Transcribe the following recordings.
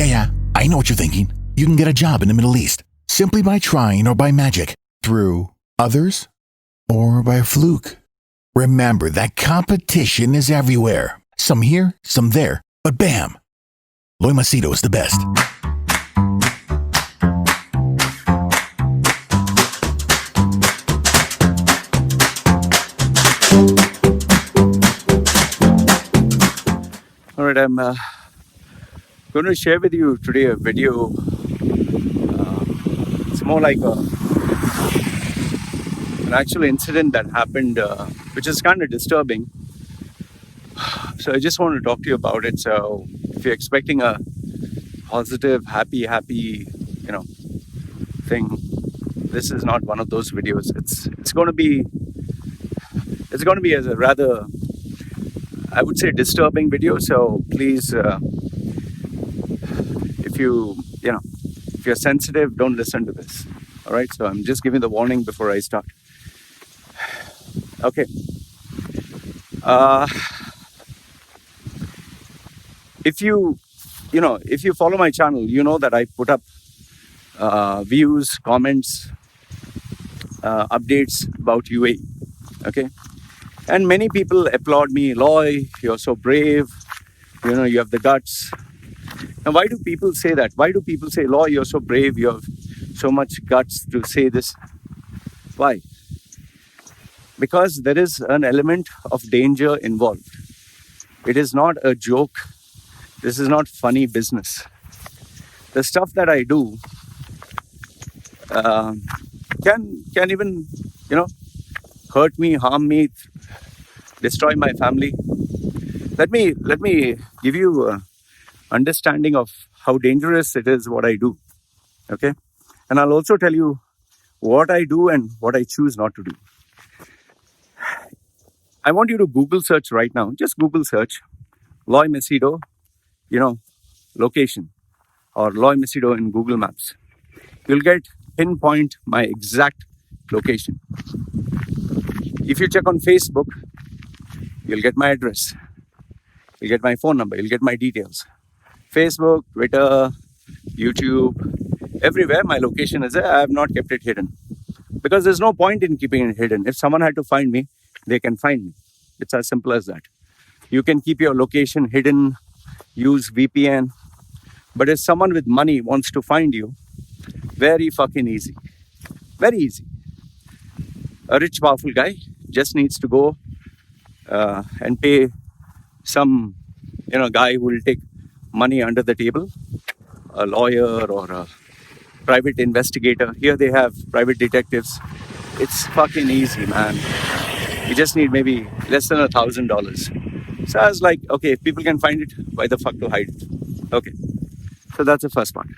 Yeah, I know what you're thinking. You can get a job in the Middle East simply by trying or by magic, through others, or by a fluke. Remember that competition is everywhere. Some here, some there, but bam! Loy Macedo is the best. All right, I'm going to share with you today a video. It's more like an actual incident that happened, which is kind of disturbing. So I just want to talk to you about it. So if you're expecting a positive, happy, thing, this is not one of those videos. It's going to be as a rather, I would say, disturbing video. So please, if you're sensitive, don't listen to this. All right. So I'm just giving the warning before I start. Okay. If you follow my channel, you know that I put up views, comments, updates about UAE. Okay. And many people applaud me. Loy, you're so brave. You have the guts. Now, why do people say that? Why do people say, Loy, you're so brave, you have so much guts to say this? Why? Because there is an element of danger involved. It is not a joke. This is not funny business. The stuff that I do can even, hurt me, harm me, destroy my family. Let me give you an understanding of how dangerous it is what I do. Okay? And I'll also tell you what I do and what I choose not to do. I want you to Google search right now. Just Google search Loy Macedo, location, or Loy Macedo in Google Maps. You'll pinpoint my exact location. If you check on Facebook, you'll get my address. You'll get my phone number. You'll get my details. Facebook, Twitter, YouTube, everywhere my location is there. I have not kept it hidden. Because there's no point in keeping it hidden. If someone had to find me, they can find me. It's as simple as that. You can keep your location hidden, use VPN. But if someone with money wants to find you, very fucking easy. Very easy. A rich, powerful guy just needs to go and pay some, guy who will take money under the table, a lawyer or a private investigator. Here they have private detectives. It's fucking easy, man. You just need maybe less than $1,000. So I was like, okay, if people can find it, why the fuck to hide it? Okay. So that's the first part.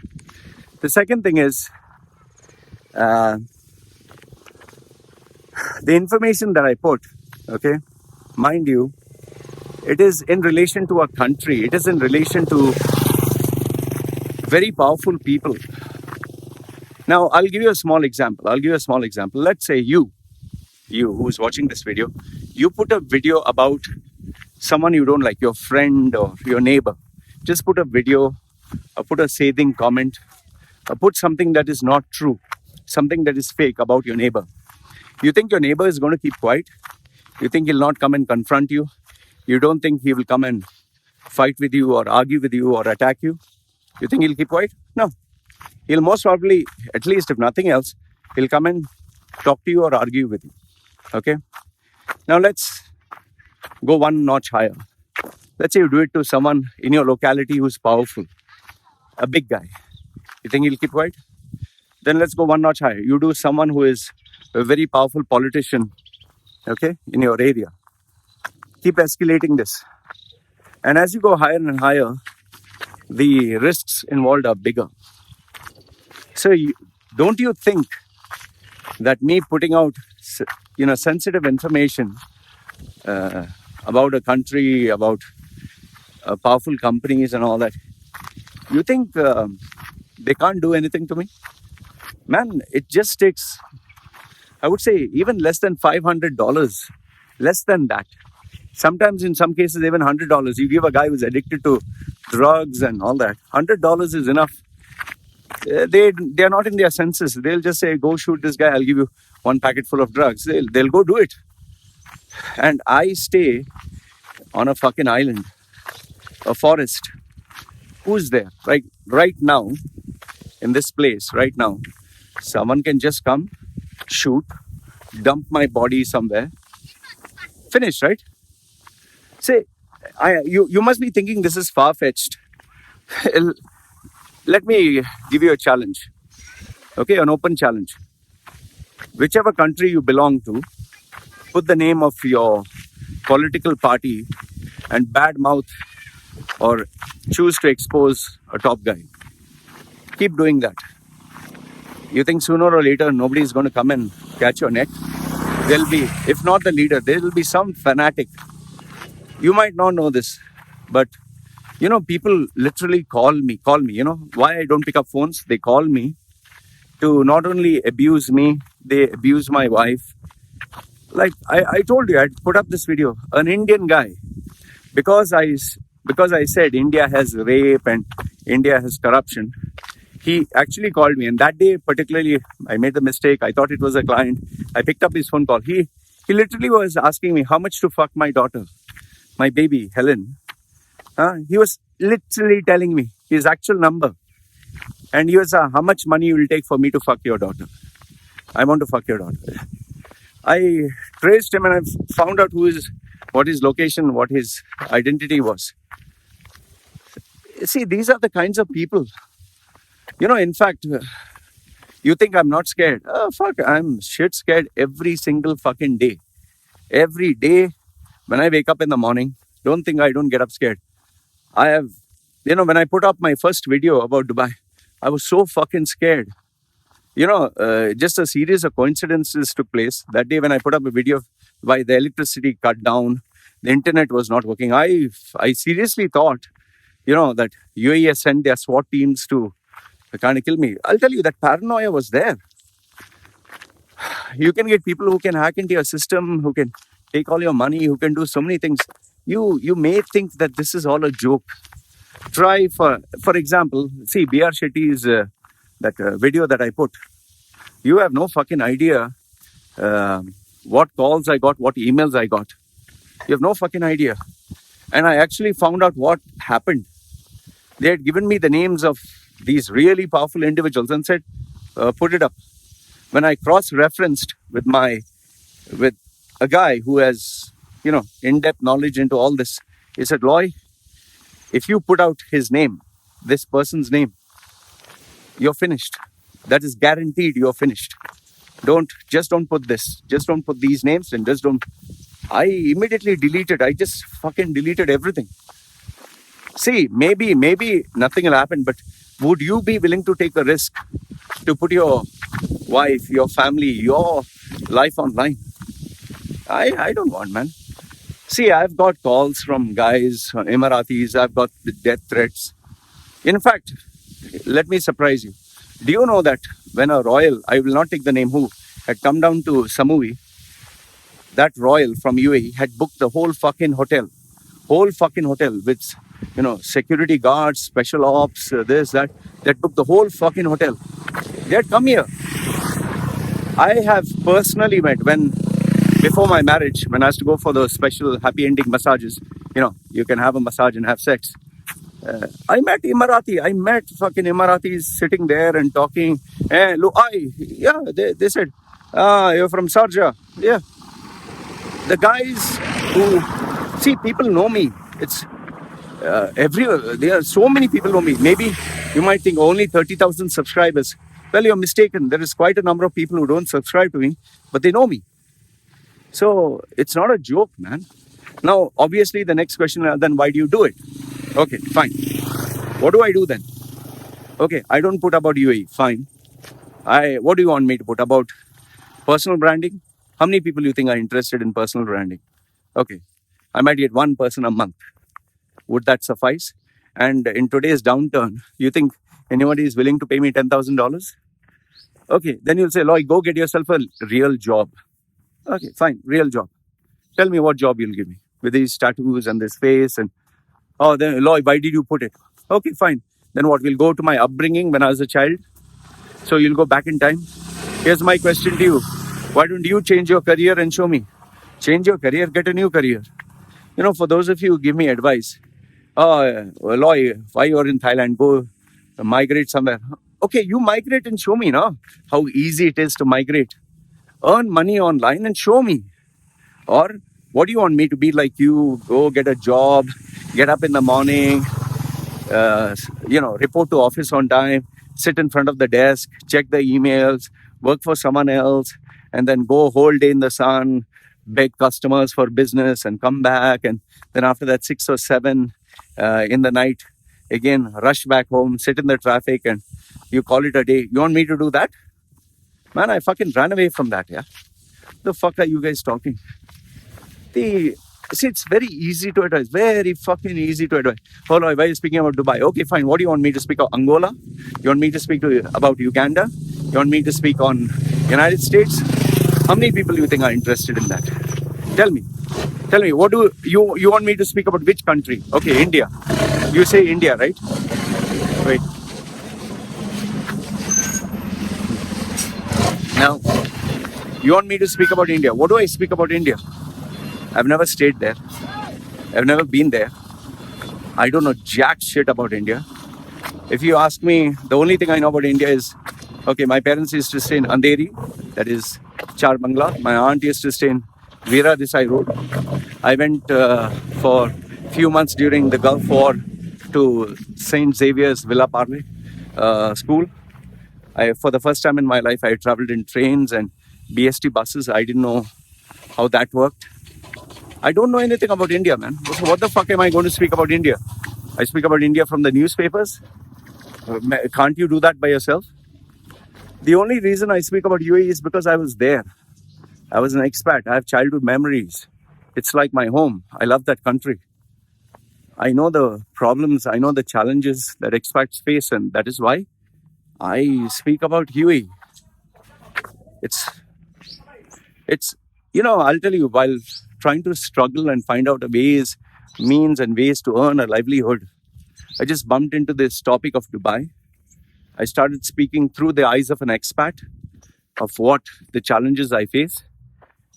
The second thing is, the information that I put, okay, mind you, it is in relation to a country. It is in relation to very powerful people. Now, I'll give you a small example. Let's say you who's watching this video, you put a video about someone you don't like, your friend or your neighbor. Just put a video or put a scathing comment or put something that is not true, something that is fake about your neighbor. You think your neighbor is going to keep quiet? You think he'll not come and confront you? You don't think he will come and fight with you or argue with you or attack you? You think he'll keep quiet? No. He'll most probably, at least if nothing else, he'll come and talk to you or argue with you. Okay? Now let's go one notch higher. Let's say you do it to someone in your locality who's powerful, a big guy. You think he'll keep quiet? Then let's go one notch higher. You do someone who is a very powerful politician, okay, in your area. Keep escalating this. And as you go higher and higher, the risks involved are bigger. So don't you think that me putting out, sensitive information about a country, about powerful companies and all that, you think they can't do anything to me? Man, it just takes, I would say, even less than $500, less than that. Sometimes in some cases even $100. You give a guy who's addicted to drugs and all that, $100 is enough. They're not in their senses. They'll just say, go shoot this guy, I'll give you one packet full of drugs. They'll go do it. And I stay on a fucking island, a forest. Who's there? Right now, in this place, right now, someone can just come, shoot, dump my body somewhere, finish, right? Say, you must be thinking this is far-fetched. Let me give you a challenge, okay, an open challenge. Whichever country you belong to, put the name of your political party and badmouth or choose to expose a top guy. Keep doing that. You think sooner or later nobody is going to come and catch your neck? There'll be, if not the leader, there will be some fanatic. You might not know this, but people literally call me. Why I don't pick up phones? They call me to not only abuse me, they abuse my wife. Like I told you, I'd put up this video. An Indian guy, because I said India has rape and India has corruption, he actually called me. And that day particularly, I made the mistake. I thought it was a client. I picked up his phone call. He literally was asking me how much to fuck my daughter, my baby, Helen. He was literally telling me his actual number. And he was, how much money you will take for me to fuck your daughter? I want to fuck your daughter. I traced him and I found out what his location, what his identity was. See, these are the kinds of people. In fact, you think I'm not scared? Oh, fuck, I'm shit scared every single fucking day. Every day when I wake up in the morning, don't think I don't get up scared. I have, when I put up my first video about Dubai, I was so fucking scared. Just a series of coincidences took place. That day when I put up a video of why the electricity cut down, the internet was not working. I seriously thought, that UAE has sent their SWAT teams to kind of kill me. I'll tell you, that paranoia was there. You can get people who can hack into your system, who can take all your money, who can do so many things. You may think that this is all a joke. Try, for example, see B.R. Shetty's that video that I put. You have no fucking idea what calls I got, what emails I got. You have no fucking idea. And I actually found out what happened. They had given me the names of these really powerful individuals and said, put it up. When I cross-referenced with a guy who has, in-depth knowledge into all this, he said, Loy, if you put out his name, this person's name, you're finished. That is guaranteed you're finished. Don't put this. Just don't put these names and just don't. I immediately deleted. I just fucking deleted everything. See, maybe nothing will happen, but would you be willing to take a risk to put your wife, your family, your life online? I don't want, man. See, I've got calls from guys, Emiratis. I've got death threats. In fact, let me surprise you. Do you know that when a royal, I will not take the name who, had come down to Samui, that royal from UAE had booked the whole fucking hotel with, security guards, special ops, this, that. They had booked the whole fucking hotel. They had come here. I have personally met before my marriage, when I used to go for those special happy ending massages, you can have a massage and have sex. I met fucking Emiratis sitting there and talking. They said, you're from Sharjah. Yeah. The guys who, see, people know me. It's everywhere. There are so many people know me. Maybe you might think only 30,000 subscribers. Well, you're mistaken. There is quite a number of people who don't subscribe to me, but they know me. So it's not a joke, man. Now, obviously, the next question, then why do you do it? Okay, fine. What do I do then? Okay, I don't put about UAE. Fine. What do you want me to put about personal branding? How many people you think are interested in personal branding? Okay, I might get one person a month. Would that suffice? And in today's downturn, you think anybody is willing to pay me $10,000? Okay, then you'll say, Loy, go get yourself a real job. Okay, fine, real job. Tell me what job you'll give me. with these tattoos and this face. And oh, then Lloyd, why did you put it? Okay, fine. Then what? We'll go to my upbringing when I was a child. So you'll go back in time. Here's my question to you. Why don't you change your career and show me? Change your career, get a new career. You know, for those of you who give me advice, Loy, why you're in Thailand, go migrate somewhere. Okay, you migrate and show me, no? How easy it is to migrate. Earn money online and show me. Or what do you want me to be like you? Go get a job, get up in the morning, report to office on time, sit in front of the desk, check the emails, work for someone else, and then go whole day in the sun, beg customers for business and come back. And then after that, 6 or 7 in the night, again, rush back home, sit in the traffic, and you call it a day. You want me to do that? Man, I fucking ran away from that, yeah? The fuck are you guys talking? See, it's very easy to advise. Very fucking easy to advise. Hold on, why are you speaking about Dubai? Okay, fine. What do you want me to speak of? Angola? You want me to speak about Uganda? You want me to speak on United States? How many people do you think are interested in that? Tell me. What do you want me to speak about? Which country? Okay, India. You say India, right? Wait. Now, you want me to speak about India. What do I speak about India? I've never stayed there. I've never been there. I don't know jack shit about India. If you ask me, the only thing I know about India is, okay, my parents used to stay in Andheri, that is Char Bangla. My aunt used to stay in Veera Desai Road. I went for a few months during the Gulf War to St. Xavier's Villa Parle school. For the first time in my life, I traveled in trains and BST buses. I didn't know how that worked. I don't know anything about India, man. What the fuck am I going to speak about India? I speak about India from the newspapers. Can't you do that by yourself? The only reason I speak about UAE is because I was there. I was an expat. I have childhood memories. It's like my home. I love that country. I know the problems. I know the challenges that expats face, and that is why I speak about UAE. It's I'll tell you, while trying to struggle and find out means and ways to earn a livelihood, I just bumped into this topic of Dubai. I started speaking through the eyes of an expat of what the challenges I face,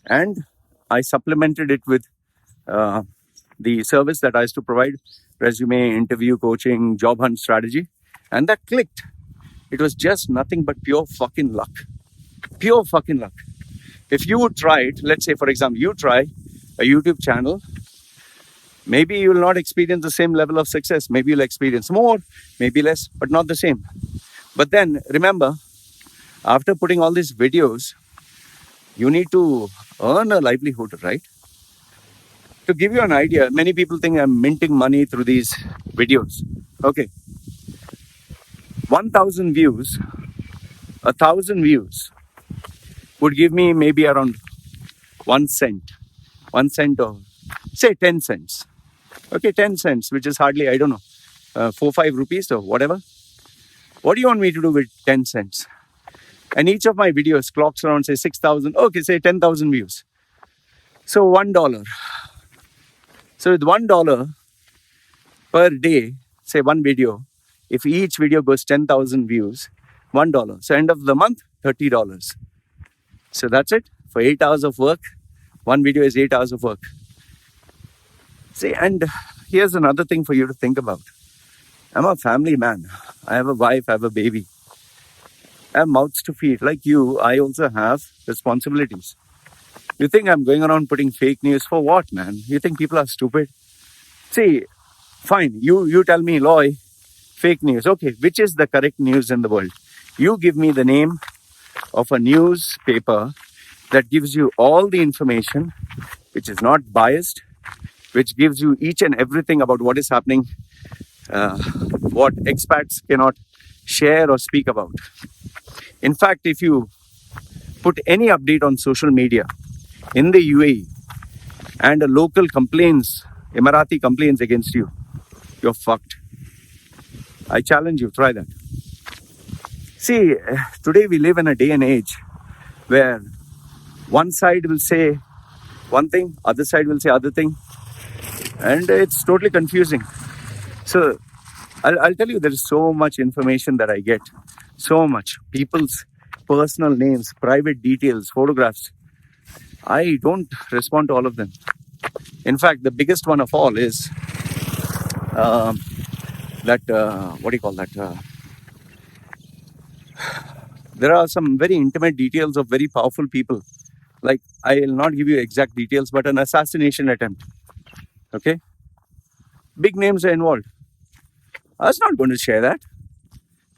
and I supplemented it with the service that I used to provide: resume, interview, coaching, job hunt strategy, and that clicked. It was just nothing but pure fucking luck. Pure fucking luck. If you would try it, let's say, for example, you try a YouTube channel, maybe you will not experience the same level of success. Maybe you'll experience more, maybe less, but not the same. But then remember, after putting all these videos, you need to earn a livelihood, right? To give you an idea, many people think I'm minting money through these videos. Okay. 1,000 views, 1,000 views would give me maybe around 1 cent. 1 cent or say 10 cents. Okay, 10 cents, which is hardly, I don't know, 4-5 rupees or whatever. What do you want me to do with 10 cents? And each of my videos clocks around, say, 6,000, okay, say 10,000 views. So $1. So with $1 per day, say one video, if each video goes 10,000 views, $1. So end of the month, $30. So that's it. For 8 hours of work, one video is 8 hours of work. See, and here's another thing for you to think about. I'm a family man. I have a wife, I have a baby. I have mouths to feed. Like you, I also have responsibilities. You think I'm going around putting fake news for what, man? You think people are stupid? See, fine, you tell me, Loy, fake news. Okay, which is the correct news in the world? You give me the name of a newspaper that gives you all the information, which is not biased, which gives you each and everything about what is happening, what expats cannot share or speak about. In fact, if you put any update on social media in the UAE and a local Emirati complains against you, you're fucked. I challenge you, try that. See, today we live in a day and age where one side will say one thing, other side will say other thing. and it's totally confusing. So I'll tell you, there is so much information that I get, so much people's personal names, private details, photographs. I don't respond to all of them. In fact, the biggest one of all is that what do you call that? There are some very intimate details of very powerful people. Like, I'll not give you exact details, but an assassination attempt. Okay, big names are involved. I was not going to share that.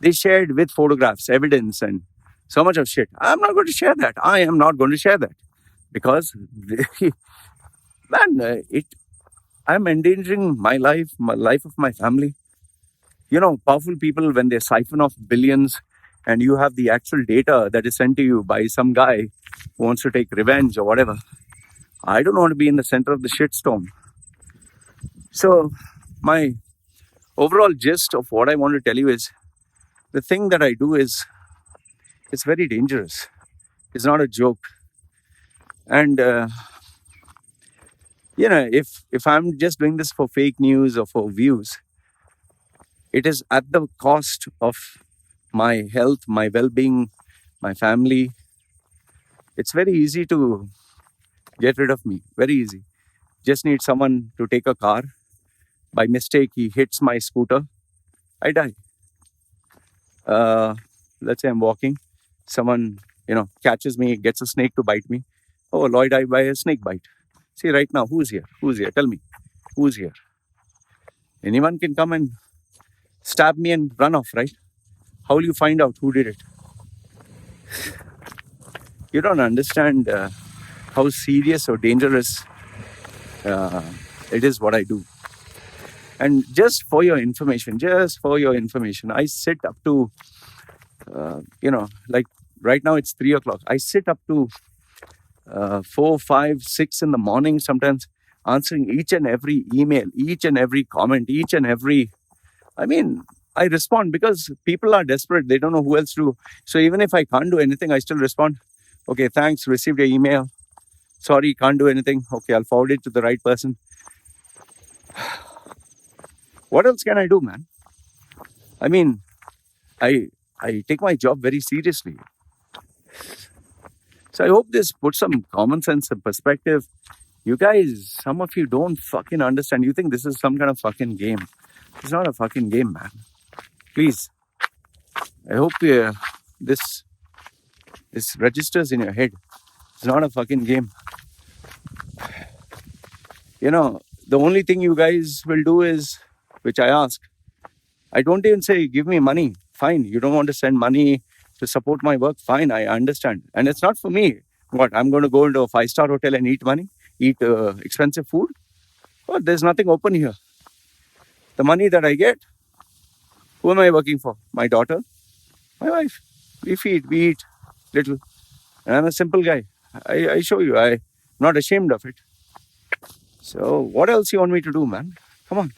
They shared with photographs, evidence, and so much of shit. I'm not going to share that. I am not going to share that because, man, I'm endangering my life of my family. You know, powerful people, when they siphon off billions and you have the actual data that is sent to you by some guy who wants to take revenge or whatever, I don't want to be in the center of the shitstorm. So, my overall gist of what I want to tell you is the thing that I do is it's very dangerous. It's not a joke. And you know, if I'm just doing this for fake news or for views, it is at the cost of my health, my well-being, my family. It's very easy to get rid of me. Very easy. Just need someone to take a car. By mistake, he hits my scooter. I die. Let's say I'm walking. Someone, catches me, gets a snake to bite me. Oh, Lloyd died by a snake bite. See, right now, who's here? Who's here? Tell me. Who's here? Anyone can come and stab me and run off, right? How will you find out who did it? You don't understand how serious or dangerous it is what I do. And just for your information, I sit up to, like right now it's 3 o'clock. I sit up to 4, 5, 6 in the morning, sometimes answering each and every email, each and every comment, I respond because people are desperate. They don't know who else to do. So even if I can't do anything, I still respond. Okay, thanks, received your email. Sorry, can't do anything. Okay, I'll forward it to the right person. What else can I do, man? I take my job very seriously. So I hope this puts some common sense and perspective. You guys, some of you don't fucking understand. You think this is some kind of fucking game. It's not a fucking game, man. Please. I hope this registers in your head. It's not a fucking game. The only thing you guys will do is, which I ask, I don't even say, give me money. Fine. You don't want to send money to support my work. Fine. I understand. And it's not for me. What? I'm going to go into a 5-star hotel and eat expensive food? Oh, there's nothing open here. The money that I get, who am I working for? My daughter? My wife. We feed, we eat little. And I'm a simple guy. I show you. I'm not ashamed of it. So what else you want me to do, man? Come on.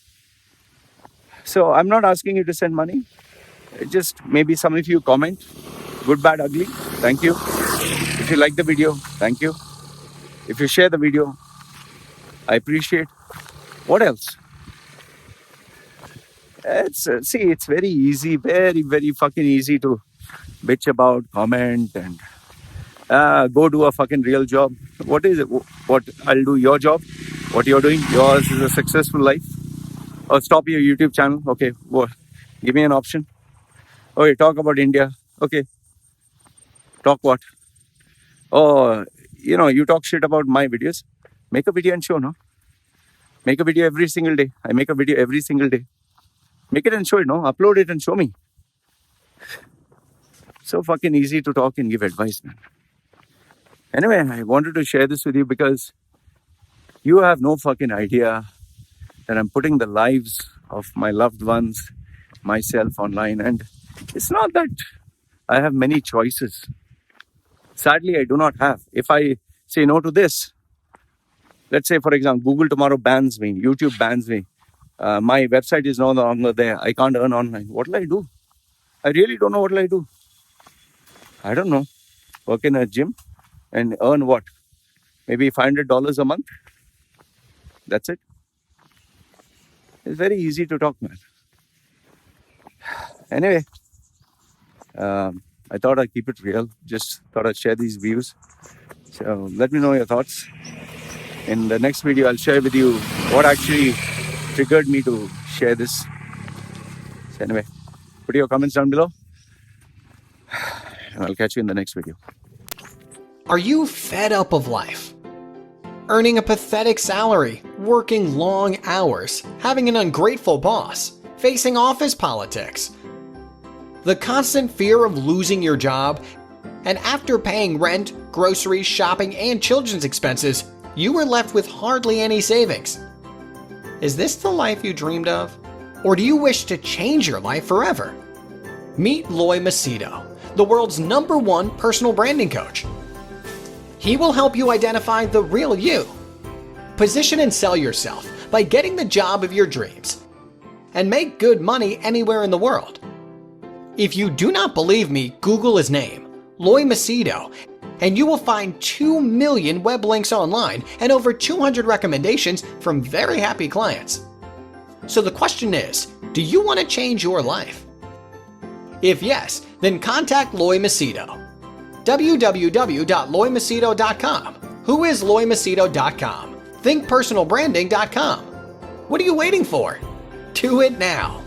So I'm not asking you to send money. Just maybe some of you comment. Good, bad, ugly. Thank you. If you like the video, thank you. If you share the video, I appreciate. What else? It's very easy, very, very fucking easy to bitch about, comment, and go do a fucking real job. What is it? What I'll do your job. What you're doing, yours is a successful life. Or stop your YouTube channel. Okay, give me an option. Okay, talk about India. Okay, talk what? Oh, you talk shit about my videos. Make a video and show, no? Make a video every single day. I make a video every single day. Make it and show it, no? Upload it and show me. So fucking easy to talk and give advice, man. Anyway, I wanted to share this with you because you have no fucking idea that I'm putting the lives of my loved ones, myself online. And it's not that I have many choices. Sadly, I do not have. If I say no to this, let's say, for example, Google tomorrow bans me, YouTube bans me. My website is no longer there. I can't earn online. What will I do? I really don't know what will I do. I don't know. Work in a gym and earn what? Maybe $500 a month. That's it. It's very easy to talk, man. Anyway, I thought I'd keep it real. Just thought I'd share these views. So let me know your thoughts. In the next video, I'll share with you what actually triggered me to share this. So anyway, put your comments down below, and I'll catch you in the next video. Are you fed up of life? Earning a pathetic salary, working long hours, having an ungrateful boss, facing office politics, the constant fear of losing your job, and after paying rent, groceries, shopping, and children's expenses, you were left with hardly any savings. Is this the life you dreamed of? Or do you wish to change your life forever? Meet Loy Macedo, the world's #1 personal branding coach. He will help you identify the real you, position and sell yourself by getting the job of your dreams, and make good money anywhere in the world. If you do not believe me, Google his name, Loy Macedo, and you will find 2 million web links online and over 200 recommendations from very happy clients. So the question is, do you want to change your life? If yes, then contact Loy Macedo. www.loymacedo.com. Who is loymacedo.com? Thinkpersonalbranding.com. What are you waiting for? Do it now.